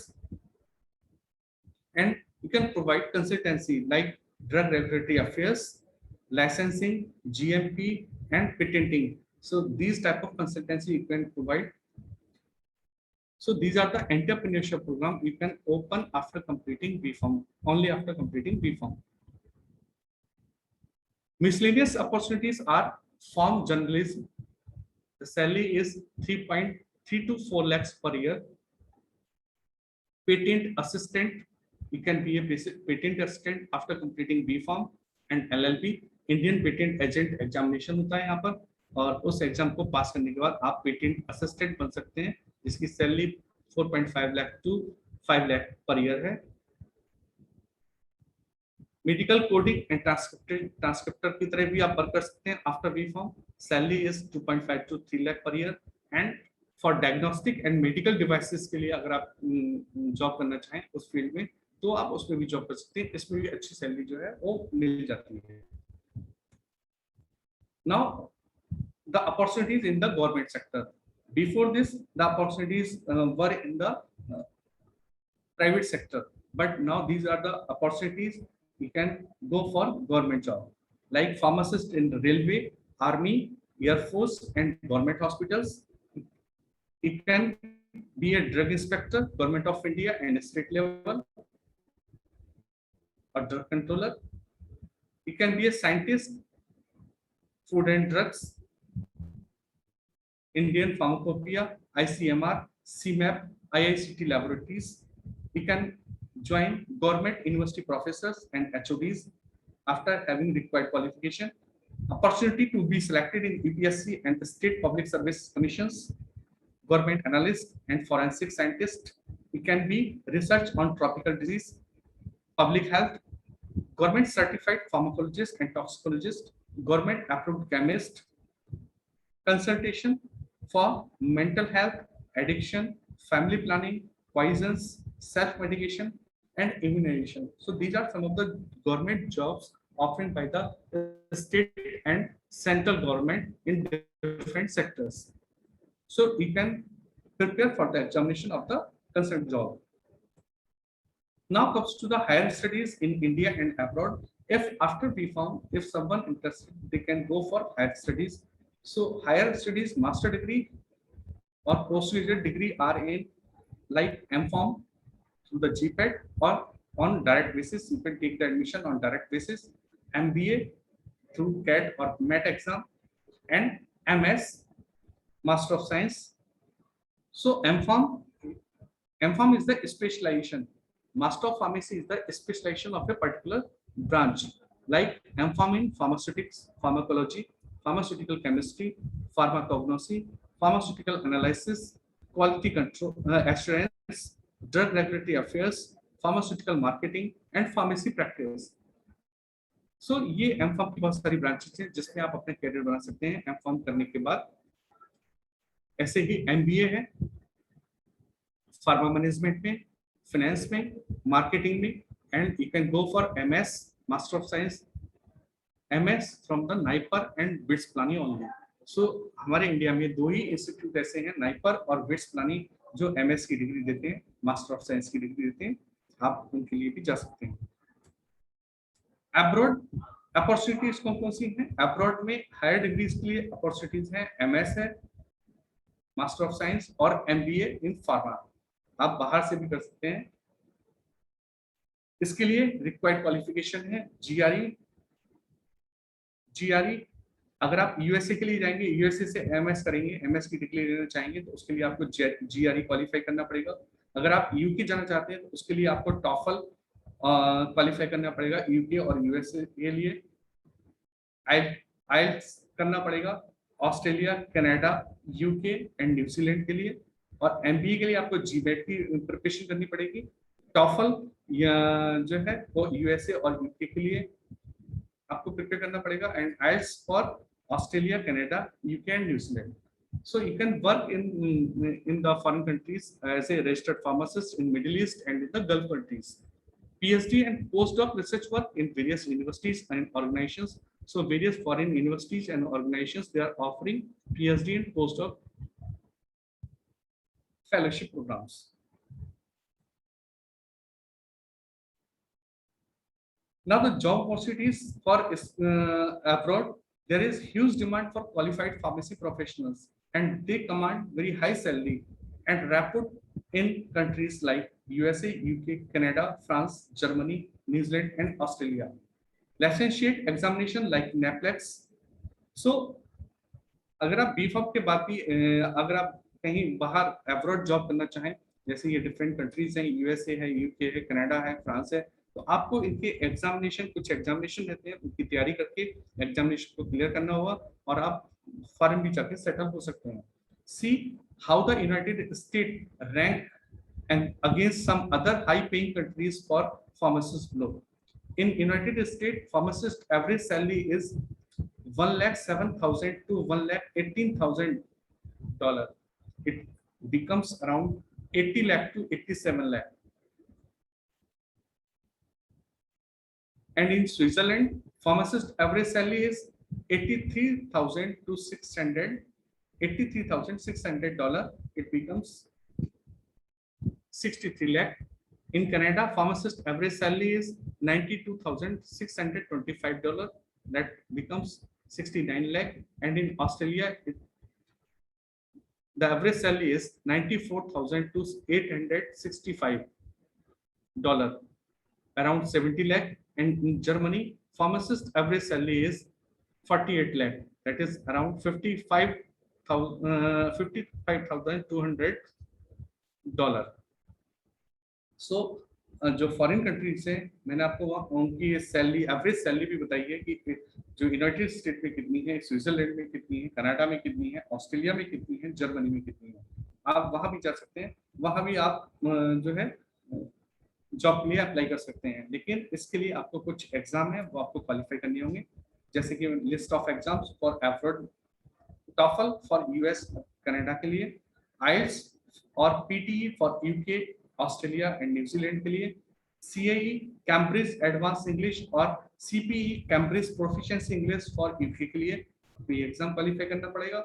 and you can provide consultancy like drug regulatory affairs, licensing, GMP, and patenting. So these type of consultancy you can provide. So these are the entrepreneurship program you can open after completing B.Pharm, only after completing B.Pharm. Miscellaneous opportunities are farm journalism. The salary is 3.3 to 4 lakhs per year. Patent assistant, you can be a basic patent assistant after completing B.Pharm and LLB. Indian Patent Agent examination होता है यहाँ पर, और उस exam को पास करने के बाद आप पेटेंट असिस्टेंट बन सकते हैं, जिसकी salary 4.5 lakh to 5 lakh per year है। मेडिकल कोडिंग एंड ट्रांसक्रिप्टर की तरह भी आप वर्क कर सकते हैं after B.Pharm। Salary is 2.5 to 3 lakh per year. And for diagnostic and medical devices के लिए अगर आप जॉब करना चाहें उस फील्ड में, तो आप उसमें भी जॉब कर सकते हैं, इसमें भी अच्छी सैलरी जो है वो मिल जाती है। Now the opportunities in the government sector. Before this, the opportunities were in the private sector, but now these are the opportunities you can go for government job, like pharmacist in railway, army, air force, and government hospitals. You can be a drug inspector, government of India and state level, a drug controller. You can be a scientist, food and drugs, Indian Pharmacopoeia, ICMR, CMAP, IICT laboratories. You can join government university professors and HODs after having required qualification. Opportunity to be selected in UPSC and state public service commissions, government analyst and forensic scientist. You can be research on tropical disease. public health, government certified pharmacologist and toxicologist, government approved chemist, consultation for mental health, addiction, family planning, poisons, self-medication, and immunization. So these are some of the government jobs offered by the state and central government in different sectors. So you can prepare for the examination of the concerned job. Now comes to the higher studies in India and abroad. If after BPharm, if someone interested, they can go for higher studies. So higher studies, master degree or postgraduate degree are in like MPharm through the GPET or on direct basis. You can take the admission on direct basis. MBA through CAT or MET exam, and MS, Master of Science. So MPharm is the specialization. Master of Pharmacy is the specialization of a particular branch, like MPharm in pharmaceutics, pharmacology, pharmaceutical chemistry, pharmacognosy, pharmaceutical analysis, quality control assurance, drug regulatory affairs, pharmaceutical marketing, and pharmacy practice. So ये MPharm की बहुत सारी branches हैं जिसमें आप अपने career बना सकते हैं MPharm करने के बाद. ऐसे ही MBA है फार्मा मैनेजमेंट में, फाइनेंस में, मार्केटिंग में, and you can go for MS, master of science, MS from the NIPER and BITS Pilani only. So हमारे इंडिया में दो ही इंस्टीट्यूट ऐसे हैं, नाइपर और बिट्स प्लानी, जो MS की डिग्री देते हैं, मास्टर ऑफ साइंस की डिग्री देते हैं. आप उनके लिए भी जा सकते हैं. अब्रॉड अपॉर्चुनिटीज कौन कौन सी हैं? अब्रॉड में हायर डिग्रीज के लिए अपॉर्चुनिटीज हैं, MS है, मास्टर ऑफ साइंस और MBA इन फार्मा. आप बाहर से भी कर सकते हैं. इसके लिए रिक्वायर्ड क्वालिफिकेशन है GRE. अगर आप USA के लिए जाएंगे, USA से MS करेंगे, MS की डिग्री लेना चाहेंगे तो उसके लिए आपको GRE क्वालिफाई करना पड़ेगा. अगर आप UK जाना चाहते हैं तो उसके लिए आपको TOEFL क्वालिफाई करना पड़ेगा UK और USA के लिए. IELTS करना पड़ेगा Australia, Canada, UK and New Zealand के लिए. और MBA के लिए आपको GMAT की प्रिपरेशन करनी पड़ेगी. TOEFL या जो है वो USA और UK के लिए आपको प्रिपेयर करना पड़ेगा. And IELTS for Australia, Canada, UK and New Zealand. So you can work in the foreign countries as a registered pharmacist in Middle East and in the Gulf countries. PhD and postdoc research work in various universities and organizations. So various foreign universities and organizations, they are offering PhD and postdoc fellowship programs. Now the job opportunities for abroad, there is huge demand for qualified pharmacy professionals, and they command very high salary and rapid in countries like USA, UK, Canada, France, Germany, New Zealand, and Australia. Licentiate examination like NAPLEX. So अगर आप BPharm के बाद भी अगर आप कहीं बाहर abroad job करना चाहें, जैसे ये डिफरेंट कंट्रीज हैं, USA है, UK है, कनाडा है, फ्रांस है, तो आपको इनके एग्जामिनेशन, कुछ एग्जामिनेशन रहते हैं, उनकी तैयारी करके एग्जामिनेशन को क्लियर करना होगा और आप फॉरेन भी जाके सेटल हो सकते हैं. See how the United state rank and against some other high paying countries for pharmacists below. In United States, pharmacist average salary is 1,07,000 to 1,18,000 $. It becomes around 80 lakh to 87 lakh. And in Switzerland, pharmacist average salary is 83,000 to $83,600. It becomes 63 lakh. In Canada, pharmacist average salary is $92,625. That becomes 69 lakh. And in Australia, the average salary is $94,000 to $865, around 70 lakh. And in Germany, pharmacist average salary is 48 lakh. That is around $55,200. सो जो foreign countries हैं, मैंने आपको उनकी salary, average salary भी बताई है कि जो यूनाइटेड स्टेट में कितनी है, स्विट्जरलैंड में कितनी है, कनाडा में कितनी है, ऑस्ट्रेलिया में कितनी है, जर्मनी में कितनी है. आप वहां भी जा सकते हैं, वहां भी आप जो है जॉब के लिए अप्लाई कर सकते हैं, लेकिन इसके लिए आपको कुछ एग्जाम है वो आपको क्वालिफाई करने होंगे, जैसे कि list of exams for abroad, TOEFL for US Canada के लिए, आइल्स और PTE for UK Australia and New Zealand के लिए, सीएई कैम्ब्रिज एडवांस इंग्लिश और CPE Cambridge proficiency English for UK के लिए तो ये एग्जाम क्वालिफाई करना पड़ेगा।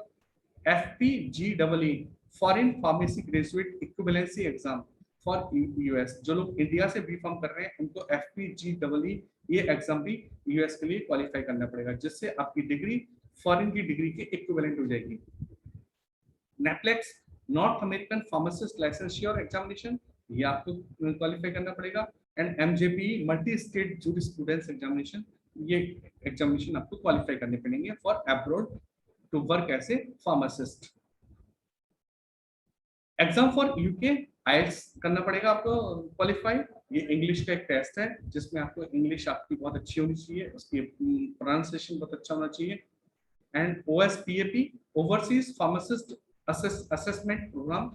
FPGEE foreign pharmacy graduate equivalency exam for US, जो लोग इंडिया से बी फार्म कर रहे हैं उनको एफपीजीईई ये एग्जाम भी यूएस के लिए क्वालिफाई करना पड़ेगा, जिससे आपकी डिग्री फॉरेन की डिग्री के इक्विवेलेंट हो जाएगी। NAPLEX North American pharmacist licensure examination, ये आपको क्वालिफाई करना पड़ेगा। And MJP multi state jurisprudence examination, ये एग्जामिनेशन आपको क्वालिफाई करने पड़ेंगे for abroad to work as a pharmacist. Exam for UK IELTS करना पड़ेगा आपको क्वालिफाई। ये इंग्लिश का एक टेस्ट है जिसमें आपको इंग्लिश आपकी बहुत अच्छी होनी चाहिए, उसकी प्रोनाउंसिएशन बहुत अच्छा होना चाहिए। And OSPAP overseas pharmacist assessment program,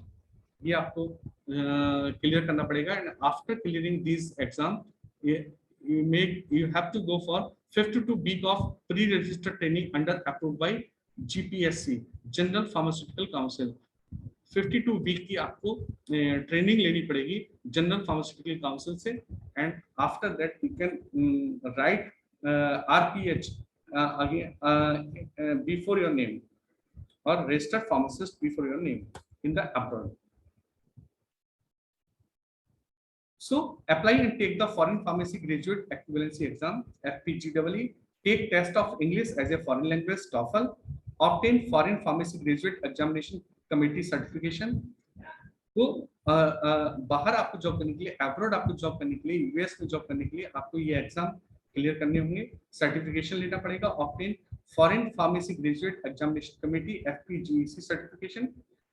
ये आपको क्लियर करना पड़ेगा। And after clearing this exam you have to go for 52 week of pre-registered training under approved by GPSC General Pharmaceutical Council। 52 week की आपको ट्रेनिंग लेनी पड़ेगी जनरल फार्मास्यूटिकल काउंसिल से। And after that you can write RPh before your name और registered pharmacist before your name in the abroad. So apply and take the foreign pharmacy graduate equivalency exam FPGEE, take test of English as a foreign language TOEFL, obtain foreign pharmacy graduate examination committee certification। तो बाहर आपको job करने के लिए, abroad आपको job करने के लिए, यूएस में जॉब करने के लिए आपको ये एग्जाम क्लियर करने होंगे, सर्टिफिकेशन लेना पड़ेगा। Obtain foreign pharmacy graduate examination committee FPGEC certification,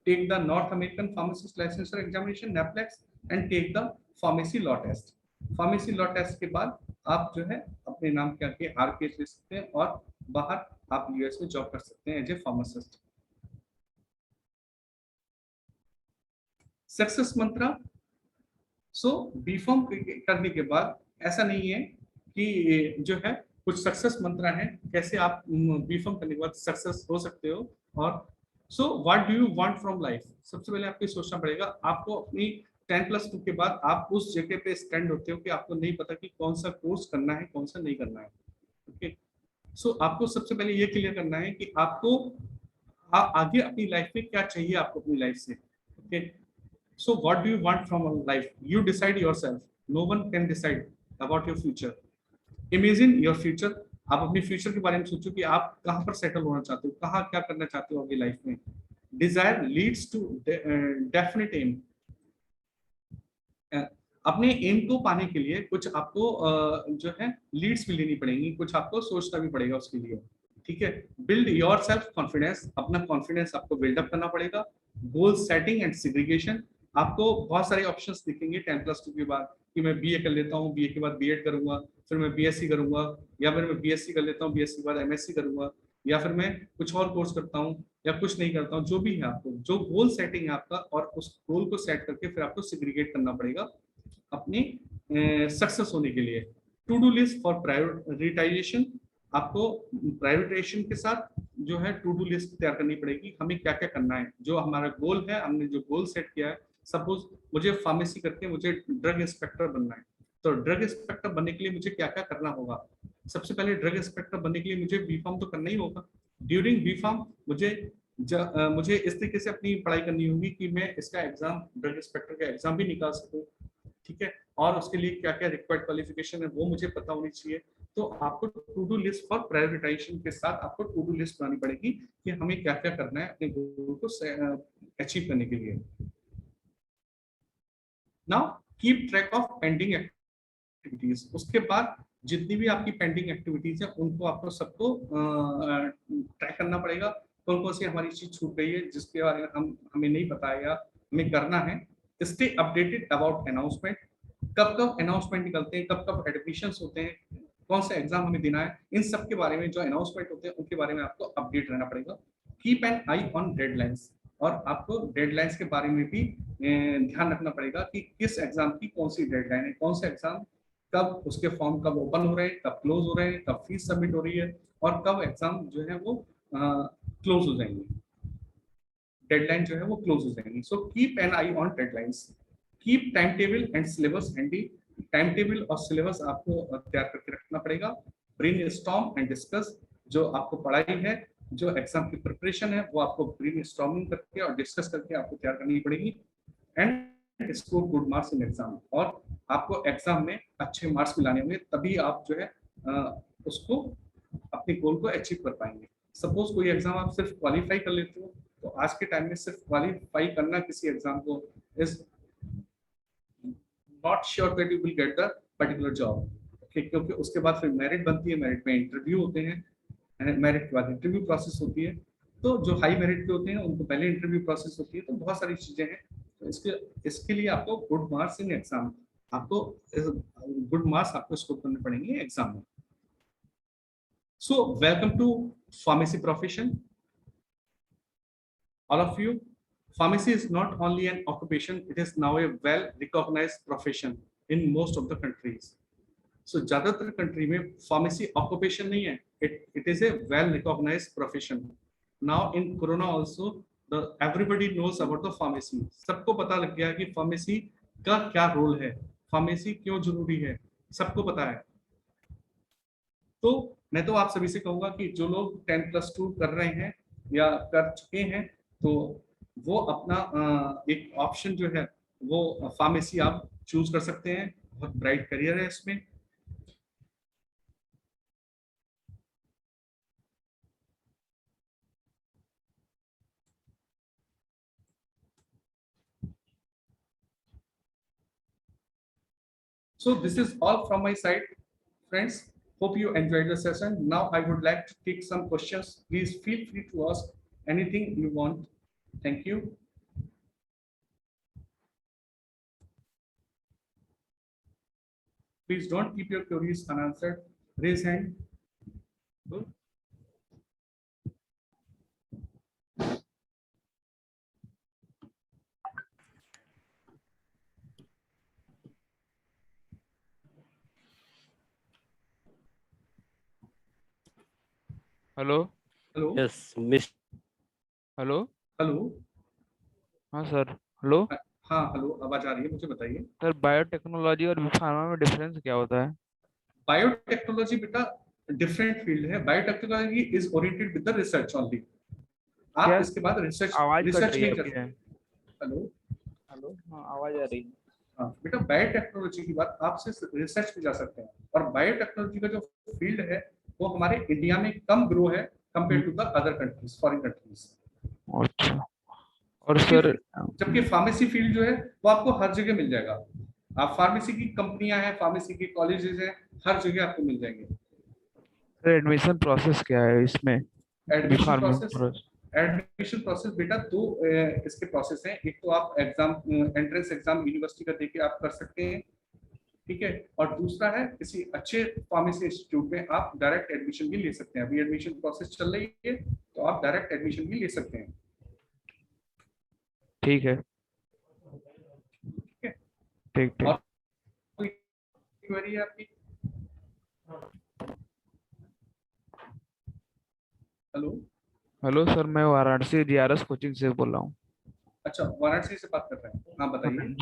take the north American pharmacist licensure examination NAPLEX and take the pharmacy law test. Pharmacy law test के बाद आप जो है अपने नाम के आगे आरपीएच ले सकते हैं और बाहर आप यूएस में जॉब कर सकते हैं as a pharmacist. Success Mantra, so B Pharm करने के बाद ऐसा नहीं है कि जो है कुछ सक्सेस मंत्रा है कैसे आप बीफॉर्म करने के बाद सक्सेस हो सकते हो। और सो what do you want from life, सबसे पहले आपको सोचना पड़ेगा। आपको अपनी 10+2 के बाद आप उस जगह पे स्टैंड होते हो कि आपको नहीं पता कि कौन सा कोर्स करना है कौन सा नहीं करना है। ओके, सो आपको सबसे पहले ये क्लियर करना है कि आपको आगे अपनी लाइफ में क्या चाहिए आपको अपनी लाइफ से। Okay, so what do you want from life, you decide yourself, no one can decide about your future. Imagine your future, आप अपनी फ्यूचर के बारे में सोचो कि आप कहाँ पर सेटल होना चाहते हो, कहाँ क्या करना चाहते हो अपनी लाइफ में। Desire leads to definite aim, अपने एम को पाने के लिए कुछ आपको जो है लीड्स भी लेनी पड़ेंगी, कुछ आपको सोचना भी पड़ेगा उसके लिए। ठीक है, बिल्ड योर सेल्फ कॉन्फिडेंस, अपना कॉन्फिडेंस आपको बिल्डअप करना पड़ेगा। गोल सेटिंग एंड सेग्रीगेशन, आपको बहुत सारे ऑप्शंस दिखेंगे 10+2 के बाद कि मैं बीए कर लेता हूँ, बीए के बाद बीएड करूंगा, फिर मैं बीएससी करूंगा, या फिर मैं बीएससी कर लेता हूँ, बीएससी के बाद एमएससी करूंगा, या फिर मैं कुछ और कोर्स करता हूँ या कुछ नहीं करता हूँ। जो भी है आपको जो गोल सेटिंग है आपका, और उस गोल को सेट करके फिर आपको सेग्रीगेट करना पड़ेगा अपनी सक्सेस होने के लिए। To do list for prioritisation, आपको प्रायोरिटाइजेशन के साथ जो है टू डू लिस्ट तैयार करनी पड़ेगी, हमें क्या क्या करना है। जो हमारा गोल है, हमने जो गोल सेट किया है, सपोज मुझे फार्मेसी करके मुझे ड्रग इंस्पेक्टर बनना है, तो ड्रग इंस्पेक्टर बनने के लिए मुझे क्या क्या करना होगा। सबसे पहले ड्रग इंस्पेक्टर बनने के लिए मुझे बीफार्म तो करना ही होगा। ड्यूरिंग बीफार्म मुझे इस तरीके से अपनी पढ़ाई करनी होगी कि मैं इसका एग्जाम, ड्रग इंस्पेक्टर का एग्जाम भी निकाल सकूं। ठीक है, और उसके लिए क्या क्या रिक्वायर्ड क्वालिफिकेशन है वो मुझे पता होनी चाहिए। तो आपको to do list for prioritisation के साथ आपको टू डू लिस्ट बनानी पड़ेगी कि हमें क्या क्या करना है अपने गोल को अचीव करने के लिए। Now keep track of pending activities, उसके बाद जितनी भी आपकी पेंडिंग एक्टिविटीज है उनको आपको सबको ट्रैक करना पड़ेगा। कौन कौन सी हमारी चीज छूट गई है जिसके बारे में हमें नहीं पता है या हमें करना है। स्टे अपडेटेड अबाउट अनाउंसमेंट, कब कब अनाउंसमेंट निकलते हैं, कब कब एडमिशंस होते हैं, कौन सा एग्जाम हमें देना है, इन सब के बारे में जो अनाउंसमेंट होते हैं उनके बारे में आपको अपडेट रहना पड़ेगा। Keep an I on deadlines, और आपको डेडलाइंस के बारे में भी ध्यान रखना पड़ेगा कि किस एग्जाम की कौन सी डेडलाइन है, कौन से एग्जाम कब उसके फॉर्म कब ओपन हो रहे हैं, कब क्लोज हो रहे हैं, कब फीस सबमिट हो रही है और कब एग्जाम जो है वो क्लोज हो जाएंगे, डेडलाइन जो है वो क्लोज हो जाएंगी। So keep an I on deadlines, keep time table and syllabus handy. Time table और सिलेबस आपको तैयार करके रखना पड़ेगा। ब्रेन स्टॉर्म एंड डिस्कस, जो आपको पढ़ाई है, जो एग्जाम की प्रिपरेशन है, वो आपको ब्रेन स्टॉर्मिंग करके और डिस्कस करके आपको तैयार करनी पड़ेगी। And score good marks in exam, और आपको एग्जाम में अच्छे मार्क्स भी लाने होंगे, तभी आप जो है उसको अपने गोल को अचीव कर पाएंगे। सपोज कोई एग्जाम आप सिर्फ क्वालिफाई कर लेते हो, तो आज के टाइम में सिर्फ क्वालिफाई करना किसी एग्जाम को is not sure that you will get the particular job, क्योंकि उसके बाद फिर मेरिट बनती है, मेरिट में इंटरव्यू होते हैं, मेरिट के बाद इंटरव्यू प्रोसेस होती है। तो जो हाई मेरिट पे होते हैं उनको पहले इंटरव्यू प्रोसेस होती है, तो बहुत सारी चीजें हैं। तो इसके लिए आपको गुड मार्क्स इन एग्जाम, आपको गुड मार्क्स आपको स्कोर करने पड़ेंगे एग्जाम में। So welcome to pharmacy profession all of you. Pharmacy is not only an occupation, it is now a well recognized profession in most of the countries. So ज्यादातर country में pharmacy occupation नहीं है, it is a well recognized profession. Now in corona also the everybody knows about the pharmacy. सबको पता लग गया कि pharmacy का क्या रोल है, फार्मेसी क्यों जरूरी है, सबको पता है। तो मैं तो आप सभी से कहूंगा कि जो लोग 10+2 कर रहे हैं या कर चुके हैं, तो वो अपना एक ऑप्शन जो है वो फार्मेसी आप चूज कर सकते हैं, बहुत ब्राइट करियर है इसमें। So this is all from my side, friends. Hope you enjoyed the session. Now I would like to take some questions. Please feel free to ask anything you want. Thank you. Please don't keep your queries unanswered. Raise hand. Good. Hello. Hello. Yes, Miss. Hello. Hello. हाँ sir. Hello. हाँ hello, आवाज आ रही है, मुझे बताइए। Sir biotechnology और pharma में difference क्या होता है? बायोटेक्नोलॉजी बेटा डिफरेंट फील्ड है। Biotechnology is oriented with the research only. आप क्या? इसके बाद रिसर्च आवाज कट रिसर्च रही है नहीं कर आपकी है। सकते। हेलो। हेलो। हाँ आवाज आ रही है। हाँ बेटा, बायोटेक्नोलॉजी की बात आप सिर्फ रिसर्च में जा सकते हैं, और बायोटेक्नोलॉजी का जो फील्ड है वो हमारे इंडिया में कम ग्रो है compare to the other countries, foreign countries. अच्छा। और जबकि सर जबकि फार्मेसी फील्ड जो है वो आपको हर जगह मिल जाएगा। आप फार्मेसी की कंपनियां हैं, फार्मेसी के कॉलेजेस हैं, हर जगह आपको मिल जाएंगे। सर एडमिशन प्रोसेस क्या है इसमें? B admission pharma process, admission process बेटा दो इसके प्रोसेस हैं। एक तो आप एग्जाम एंट्रेंस एग्जाम यूनिवर्सिटी का देके आप कर सकते हैं, ठीक है, और दूसरा है किसी अच्छे फार्मेसी इंस्टीट्यूट में आप डायरेक्ट एडमिशन भी ले सकते हैं। अभी एडमिशन प्रोसेस चल रही है, तो आप डायरेक्ट एडमिशन भी ले सकते हैं। ठीक है। ठीक है। ठीक ठीक। और कोई क्वेरी है आपकी? हेलो। हेलो सर, मैं वाराणसी DRS कोचिंग से बोल रहा हूँ। अच्छा, वाराणसी से बात कर रहे हैं, हाँ बताइए।